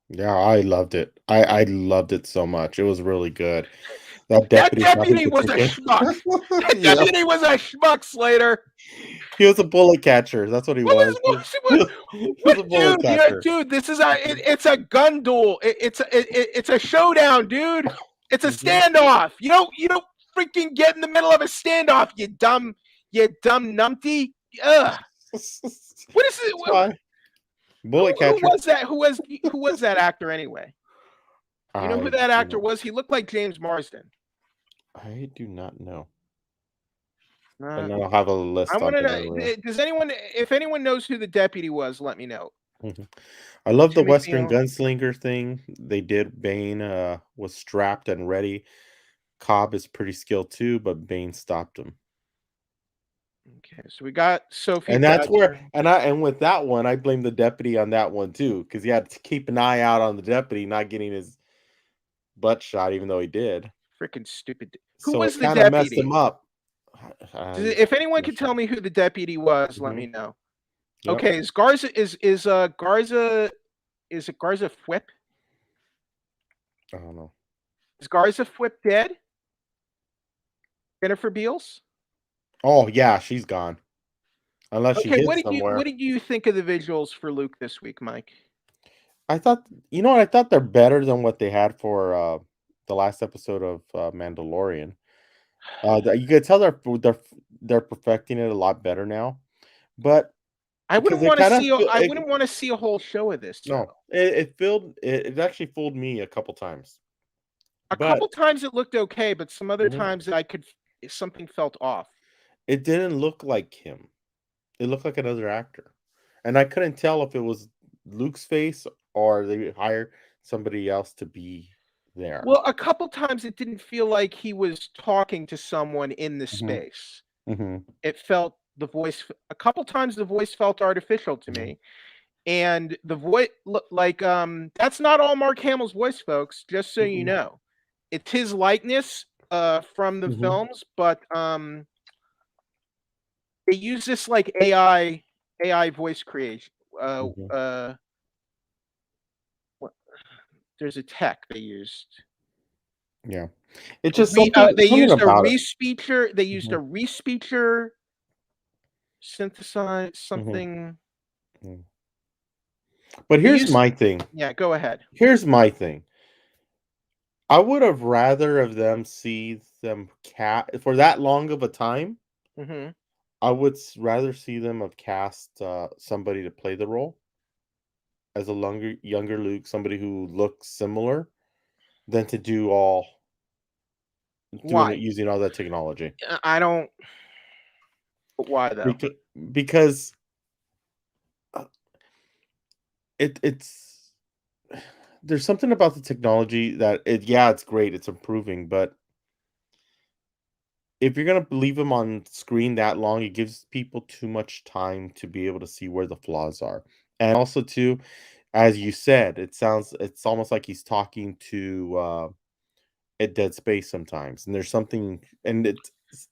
Yeah, I loved it. I loved it so much. It was really good. That That deputy thought he deputy could was a take it. schmuck. That Yeah. deputy was a schmuck, Slater. He was a bullet catcher. That's what he What was. was He was what, a bullet catcher. dude? This is it's a gun duel. It's a showdown, dude. It's a Mhm. standoff. You don't freaking get in the middle of a standoff. You dumb numpty. Ugh. What is it? It's fine. Bullet catcher. Who was that? Who was that actor anyway? You know who that actor was? He looked like James Marsden. I do not know. Uh, And I'll have a list. I on want to it know. later. Does anyone, if anyone knows who the deputy was, let me know. Mhm. I love the Timothy Western O. gunslinger thing they did. Bane was strapped and ready. Cobb is pretty skilled too, but Bane stopped him. Okay, so we got Sophie. And that's Thatcher. where and with that one, I blame the deputy on that one too, because he had to keep an eye out on the deputy not getting his butt shot, even though he did. Freaking stupid. Who So was it the kind of messed deputy? him up. If anyone can tell me who the deputy was, let Mhm. me know. Yep. Okay, is Garza is it Garza Fwip? I don't know. Is Garza Fwip dead? Jennifer Beals? Oh yeah, she's gone. Unless she Okay, hid somewhere. what did you think of the visuals for Luke this week, Mike? I thought, you know what? I thought they're better than what they had for the last episode of Mandalorian. You could tell they're perfecting it a lot better now. But I because wouldn't it want to kind of see. I wouldn't want to see a whole show of this. no, it actually fooled me a couple times. A But couple times it looked okay, but some other Mhm. times something felt off. It didn't look like him. It looked like another actor, and I couldn't tell if it was Luke's face or they hired somebody else to be there. Well, a couple times it didn't feel like he was talking to someone in the Mhm. space. Mhm. It felt the voice. A couple times the voice felt artificial to Mhm. me, and the voice like that's not all Mark Hamill's voice, folks. Just so you Mhm. know, it's his likeness from the Mhm. films, but they use this like AI voice creation. Mhm. What, there's a tech they used. Yeah. It's just something They something used a about it. respeecher. They used Mhm. a respeecher synthesize Mhm. something. Mhm. But They here's used. my thing. Yeah, go ahead. Here's my thing. I would have rather of them see them cat for that long of a time. Hmm. I would rather see them have cast somebody to play the role as a younger Luke, somebody who looks similar, than to do all doing it Why? using all that technology. I don't. Why though? Because uh, it's there's something about the technology that it's great, it's improving, but if you're gonna leave them on screen that long, it gives people too much time to be able to see where the flaws are. And also too, as you said, it's almost like he's talking to at Dead Space sometimes. And there's something and it's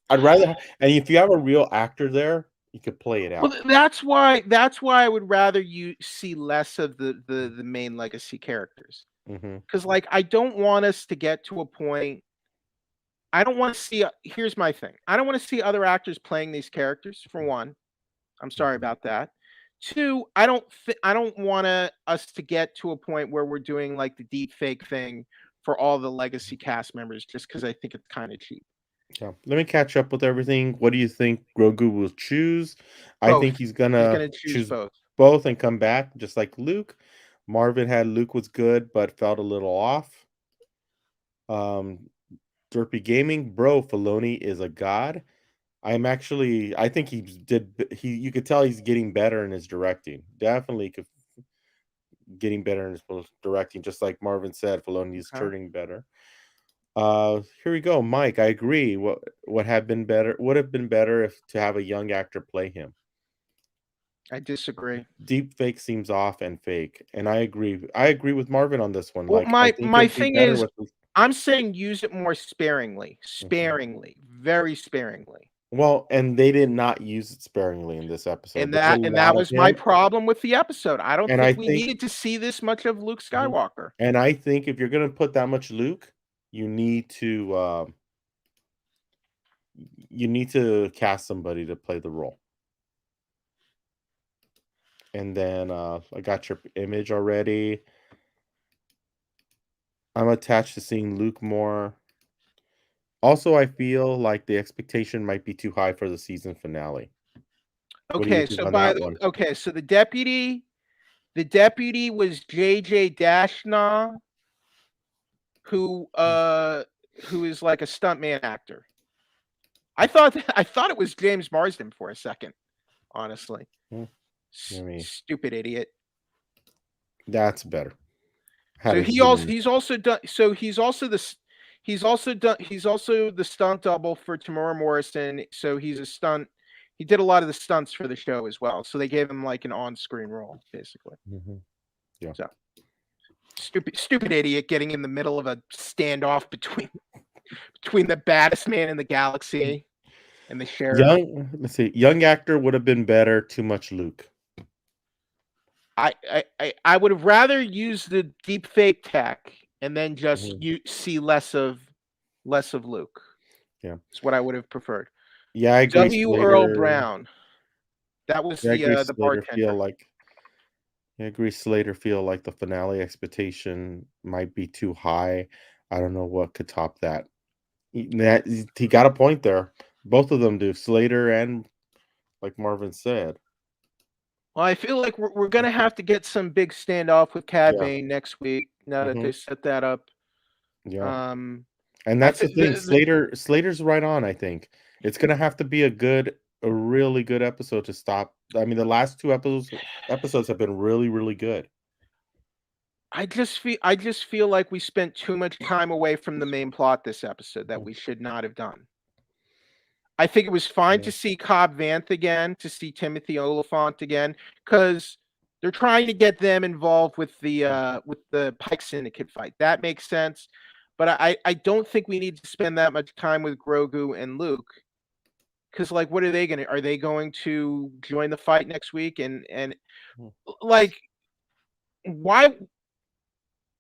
I'd rather and if you have a real actor there, you could play it Well, out. that's why I would rather you see less of the main legacy characters. Hmm. Because like I don't want us to get to a point. I don't want to see. Here's my thing. I don't want to see other actors playing these characters. For one, I'm sorry about that. Two, I don't want us to get to a point where we're doing like the deep fake thing for all the legacy cast members just because I think it's kind of cheap. Yeah. Let me catch up with everything. What do you think Grogu will choose? I Both. think he's He's gonna gonna choose choose both. both and come back, just like Luke. Marvin had Luke was good, but felt a little off. Um, Derpy Gaming, bro, Filoni is a god. I think you could tell he's getting better in his directing. Definitely getting better in his directing, just like Marvin said, Filoni is Okay. turning better. Here we go, Mike. I agree. What have been better would have been better if to have a young actor play him. I disagree. Deep fake seems off and fake, and I agree. I agree with Marvin on this one. Well, Like I think my it'd be thing better is, with. I'm saying use it more sparingly, Mhm. very sparingly. Well, and they did not use it sparingly in this episode. And There's a that lot of was my him, problem with the episode. I don't and I think we think needed to see this much of Luke Mhm. Skywalker. And I think if you're gonna put that much Luke, you need to cast somebody to play the role. And then I got your image already. I'm attached to seeing Luke more. Also, I feel like the expectation might be too high for the season finale. What do you Okay, think so on that one? so the deputy was JJ Dashnaw, who is like a stuntman actor. I thought it was James Marsden for a second, honestly. Hmm, I mean, Stupid idiot. that's better. Had So a zoom. he's also done he's also the stunt double for Tamora Morrison. So he did a lot of the stunts for the show as well. So they gave him like an on-screen role, basically. Mm-hmm. Yeah. So stupid idiot getting in the middle of a standoff between the baddest man in the galaxy and the sheriff. Young actor would have been better. Too much Luke. I would have rather used the deep fake tech and then just Mhm. see less of Luke. Yeah. It's what I would have preferred. Yeah, I agree. W. Earl Brown. That was Yeah, I agree. the bartender. I agree. Slater feel like the finale expectation might be too high. I don't know what could top that. He got a point there. Both of them do. Slater and, like Marvin said. Well, I feel like we're gonna have to get some big standoff with Cad Yeah. Bane next week. Now that they set that up. Yeah. Um, And I that's the thing. Slater's right on, I think. It's gonna have to be a really good episode to stop. I mean, the last two episodes have been really, really good. I just feel like we spent too much time away from the main plot this episode that we should not have done. I think it was fine Yeah. to see Cobb Vanth again, to see Timothy Oliphant again, because they're trying to get them involved with the Pike Syndicate fight. That makes sense. But I don't think we need to spend that much time with Grogu and Luke. Because like, what are they going to join the fight next week? And like, why?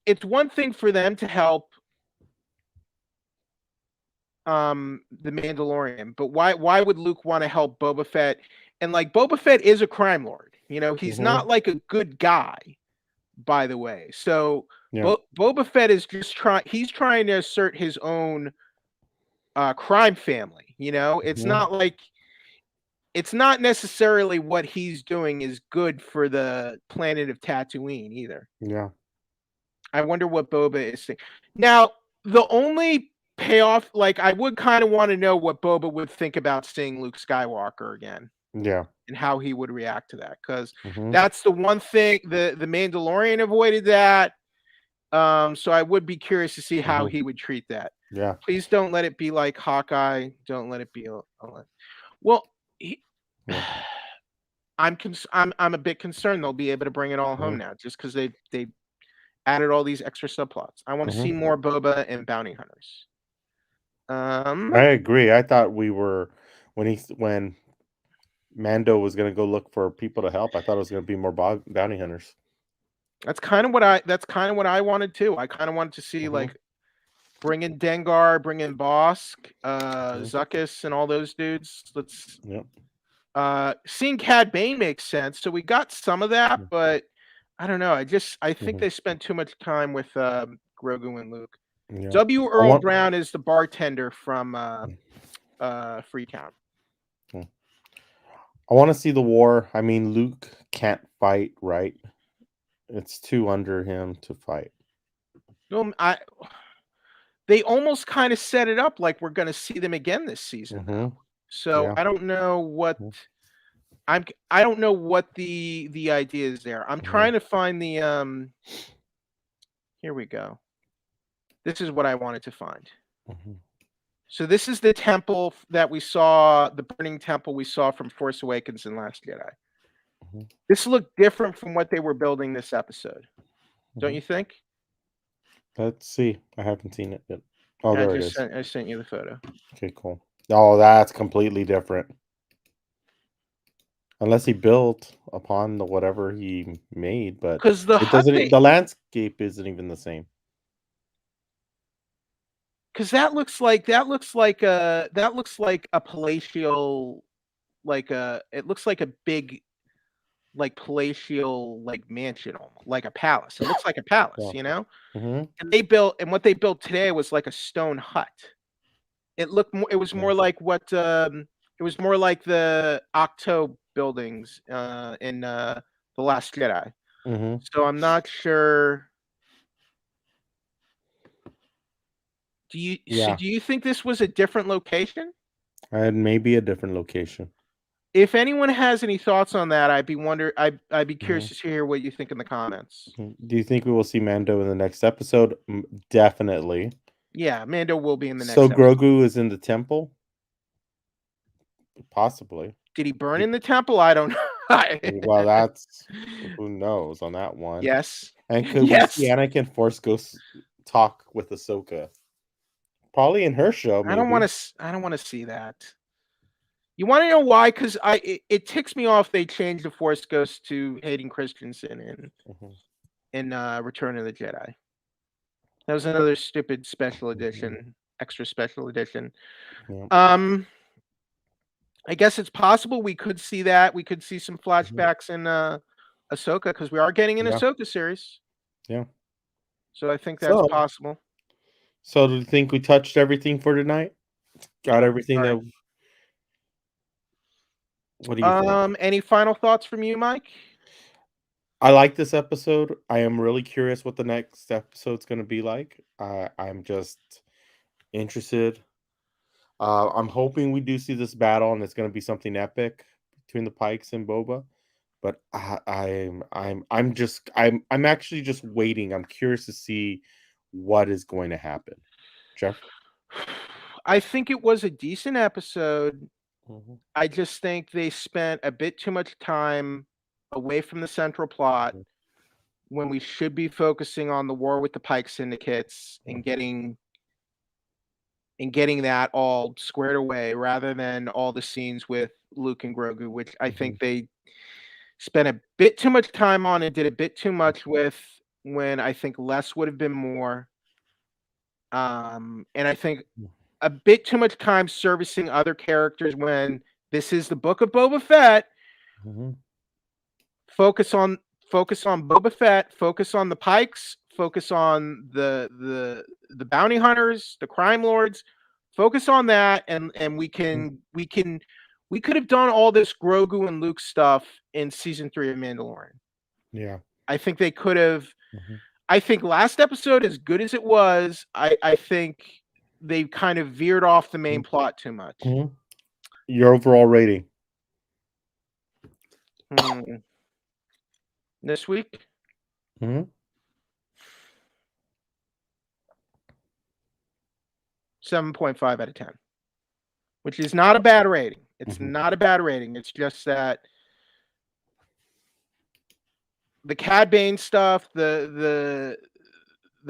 It's one thing for them to help the Mandalorian, but why would Luke want to help Boba Fett? And like, Boba Fett is a crime lord. You know, he's not like a good guy, by the way. So Yeah. Boba Fett is just he's trying to assert his own crime family. You know, it's not necessarily what he's doing is good for the planet of Tatooine either. Yeah. I wonder what Boba is saying. Now, the only payoff, like, I would kind of want to know what Boba would think about seeing Luke Skywalker again. Yeah. And how he would react to that. Because Mhm. that's the one thing the Mandalorian avoided that. So I would be curious to see how he would treat that. Yeah. Please don't let it be like Hawkeye. Don't let it be. Well, I'm a bit concerned they'll be able to bring it all home now, just because they added all these extra subplots. I want to see more Boba and bounty hunters. I agree. I thought when Mando was gonna go look for people to help, I thought it was gonna be more bounty hunters. That's kind of what I wanted too. I kind of wanted to see like bring in Dengar, bring in Bosk, Zuckuss, and all those dudes. Seeing Cad Bane makes sense. So we got some of that, but I don't know. I think they spent too much time with Grogu and Luke. Yeah. W. Earl Brown is the bartender from Freetown. I want to see the war. I mean, Luke can't fight, right? It's too under him to fight. No, they almost kind of set it up like we're going to see them again this season. Now. So I don't know what I don't know what the idea is there. I'm trying to find the here we go. This is what I wanted to find. So this is the temple that we saw, the burning temple we saw from Force Awakens and Last Jedi. This looked different from what they were building this episode. Don't you think? Let's see. I haven't seen it yet. Oh, there it is. I sent you the photo. Okay, cool. Oh, that's completely different. Unless he built upon the whatever he made, but Because the it hut doesn't. they The landscape isn't even the same. because that looks like a palatial, like a it looks like a big, like, palatial, like, mansion, almost like a palace. It looks like a palace, Yeah. you know? Mhm. And what they built today was like a stone hut. It was Yeah. more like it was more like the Octo buildings, in, The Last Jedi. Mhm. So I'm not sure. Yeah. Do you think this was a different location? And maybe a different location. If anyone has any thoughts on that, I'd be Mhm. curious to hear what you think in the comments. Mhm. Do you think we will see Mando in the next episode? Definitely. Yeah, Mando will be in the So next episode. Grogu is in the temple? Possibly. Did he burn Be- in the temple? I don't know. Well, that's who knows on that one. Yes. And could we see Yes. Anakin Force Ghost talk with Ahsoka? Probably in her show, maybe. I don't wanna see that. You wanna know why? 'Cause it ticks me off they changed the Force Ghost to Hayden Christensen Mhm. in, Return of the Jedi. That was another stupid special Mhm. edition, extra special edition. Yeah. Um, I guess it's possible we could see that. We could see some Mhm. flashbacks in, Ahsoka because we are getting an Yeah. Ahsoka series, Yeah. so I think that's So, possible. so do you think we touched everything for tonight? Got everything Alright. that what do you think? Any final thoughts from you, Mike? I like this episode. I am really curious what the next episode's gonna be like. I'm just interested. I'm hoping we do see this battle and it's gonna be something epic between the Pikes and Boba. But I'm actually just waiting. I'm curious to see what is going to happen. Jeff? I think it was a decent episode. Mhm, I just think they spent a bit too much time away from the central plot mhm, when we should be focusing on the war with the Pike syndicates mhm, and getting that all squared away rather than all the scenes with Luke and Grogu, which I mhm, think they spent a bit too much time on and did a bit too much with when I think less would have been more. And I think mhm, a bit too much time servicing other characters when this is the Book of Boba Fett. mhm, Focus on focus on Boba Fett, focus on the Pikes, focus on the bounty hunters, the crime lords. Focus on that and mhm. we could have done all this Grogu and Luke stuff in season 3 of Mandalorian. Yeah. I think they could have. Mhm, I think last episode, as good as it was, I think they kind of veered off the main mhm, plot too much. mhm. Your overall rating. Hmm. This week, Mhm, 7.5 out of 10, which is not a bad rating. It's mhm, not a bad rating. It's just that the Cad Bane stuff, the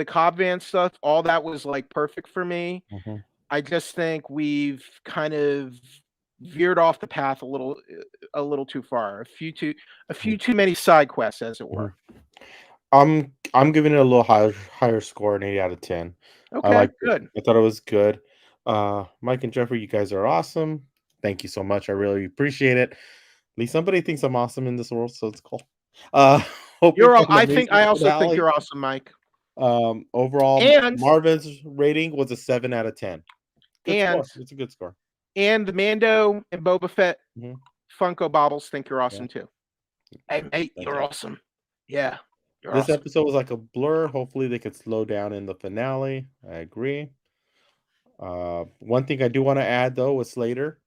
Cobb Van stuff, all that was like perfect for me. mhm, I just think we've kind of veered off the path a little too far. A mhm, few too many side quests, as it mhm. were. I'm giving it a little higher score, an 8 out of 10. I Okay, liked it. good. I thought it was good. Mike and Jeffrey, you guys are awesome. Thank you so much. I really appreciate it. At least somebody thinks I'm awesome in this world, so it's cool. Uh, hope you find an amazing I also think finale. you're awesome, Mike. Overall, And Marvin's rating was a 7 out of 10. Good and score. It's a good score. and the Mando and Boba Fett Mhm. Funko Bobbles think you're Yeah, awesome too. Hey, mate, thank you're you. awesome. Yeah, you're This awesome. episode was like a blur. Hopefully, they could slow down in the finale. I agree. One thing I do want to add though was later.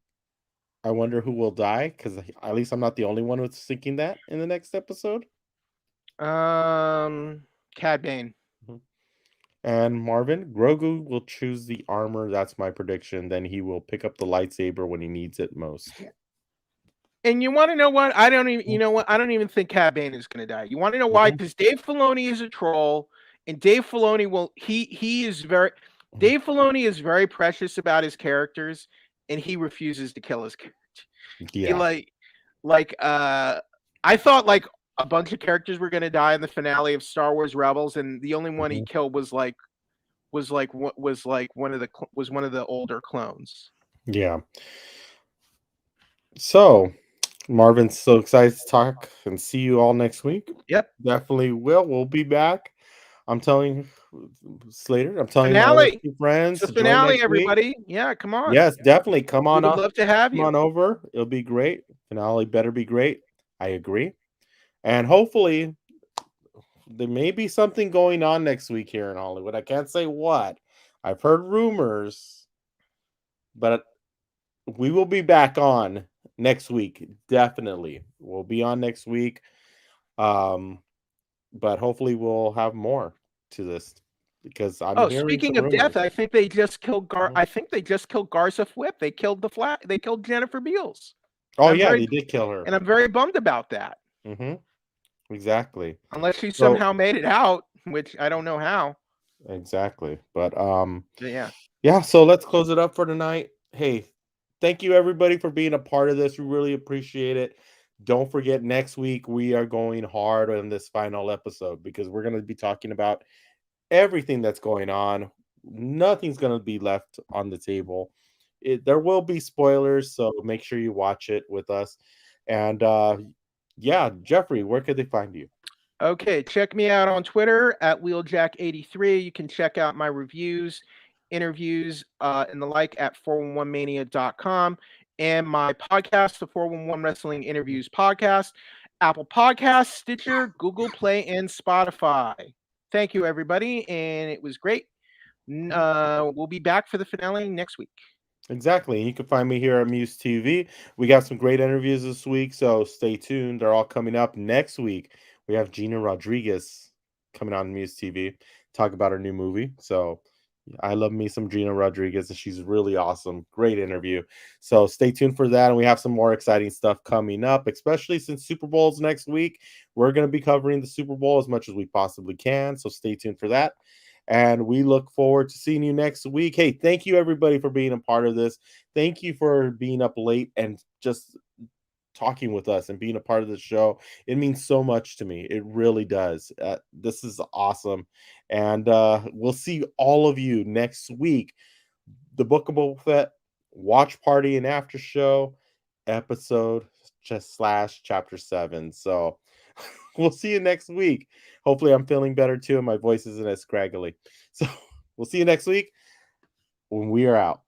I wonder who will die because at least I'm not the only one who's thinking that in the next episode. Um, Cad Bane. Mhm. And Marvin, Grogu will choose the armor. That's my prediction. Then he will pick up the lightsaber when he needs it most. And you want to know what? I don't even. Mhm, You know what? I don't even think Cad Bane is going to die. You want to know why? mhm, Because Dave Filoni is a troll, and Dave Filoni will. He is very. mhm, Dave Filoni is very precious about his characters, and he refuses to kill his character. He Yeah. I thought like a bunch of characters were gonna die in the finale of Star Wars Rebels, and the only one he killed was one of the older clones. Yeah. So, Marvin's so excited to talk and see you all next week. Yep. Definitely will. We'll be back. I'm telling Slater. I'm telling my other Finale. two friends It's to the join finale, next week. everybody. Yeah, come on. Yes, definitely. Come We on would up. love to have Come you. on over. It'll be great. Finale better be great. I agree. And hopefully there may be something going on next week here in Hollywood. I can't say what. I've heard rumors, but we will be back on next week. Definitely. We'll be on next week. But hopefully we'll have more to this because I'm Oh, hearing speaking some of death, rumors. I think they just killed Mhm. I think they just killed Garza Fwip. They killed They killed Jennifer Beals. Oh I'm yeah, very they did kill her. and I'm very bummed about that. Exactly. Unless she So somehow made it out, which I don't know how. exactly. But Yeah. yeah, so let's close it up for tonight. Hey, thank you everybody for being a part of this. We really appreciate it. Don't forget next week we are going hard on this final episode because we're going to be talking about everything that's going on. Nothing's going to be left on the table. There will be spoilers, so make sure you watch it with us. And yeah, Jeffrey, where could they find you? Okay, check me out on Twitter at Wheeljack83. You can check out my reviews, interviews, and the like at 411mania.com. And my podcast, the 411 Wrestling Interviews Podcast, Apple Podcasts, Stitcher, Google Play, and Spotify. Thank you, everybody. And it was great. We'll be back for the finale next week. Exactly. And you can find me here at MUSE TV. We got some great interviews this week, so stay tuned. They're all coming up next week. We have Gina Rodriguez coming on MUSE TV, talk about her new movie. So I love me some Gina Rodriguez, and she's really awesome. Great interview. So stay tuned for that. And we have some more exciting stuff coming up, especially since Super Bowl's next week. We're going to be covering the Super Bowl as much as we possibly can. So stay tuned for that. And we look forward to seeing you next week. Hey, thank you everybody for being a part of this. Thank you for being up late and just talking with us and being a part of the show. It means so much to me. It really does. This is awesome. And we'll see all of you next week. The Book of Boba Fett watch party and after show episode / chapter 7. So we'll see you next week. Hopefully I'm feeling better too and my voice isn't as scraggly. So we'll see you next week when we are out.